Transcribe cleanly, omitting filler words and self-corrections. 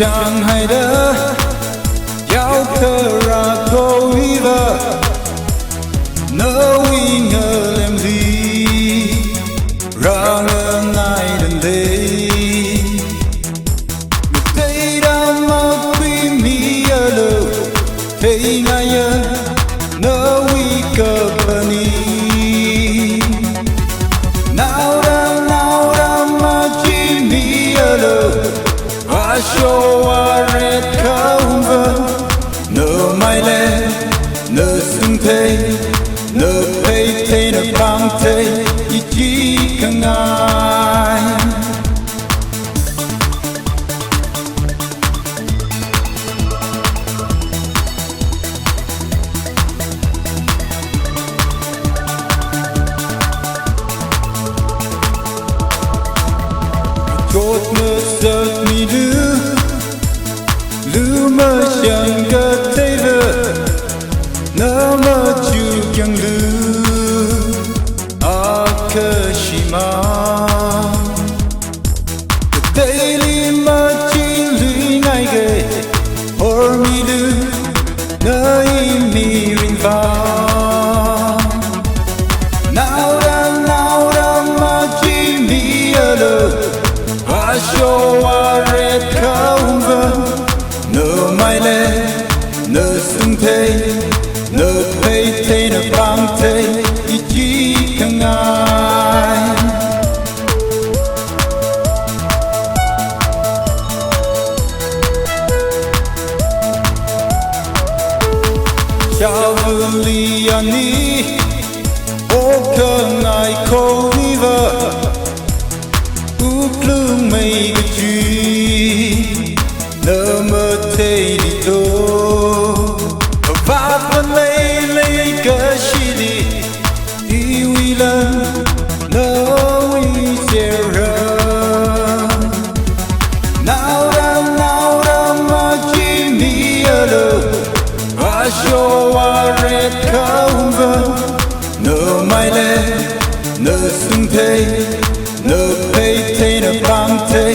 chẳng hay đỡ giáo thơ ra câu ý vợ nỡ uy ngờ làm gì ra ngờ ngại đừng đây thấy đam mơ quy mi ở đâu thấy ngại nỡ uy cơ bần nào đam mơ chỉ mi ở đâu và show a red cover nỡ mai lên nỡ sưng thế nỡ thấy thế nỡ băng thế chỉ cần ai chốt mơ giấc mi lư mơ chẳng gật thấy vợ nỡ mơ chưa chẳng lư Akashima thấy li mơ chỉ lưỡi ngay ghê or mi lư nơi mi rin vào nào đã mơ chỉ mi ở đâu và show a red cover nỡ mai lên nỡ sưng thế nỡ thấy thế nỡ băng thế chỉ cần ai chào vương ly ani ô cần ai cô đi vợ úp lưng mây cái chi nỡ mơ thế đi đâu và vẫn lấy cái gì đi yêu lần nỡ uy zero nào đã mà chỉ mi ở đâu và show a red cover nỡ mai lên nỡ sưng thế nỡ thấy thế nỡ băng thế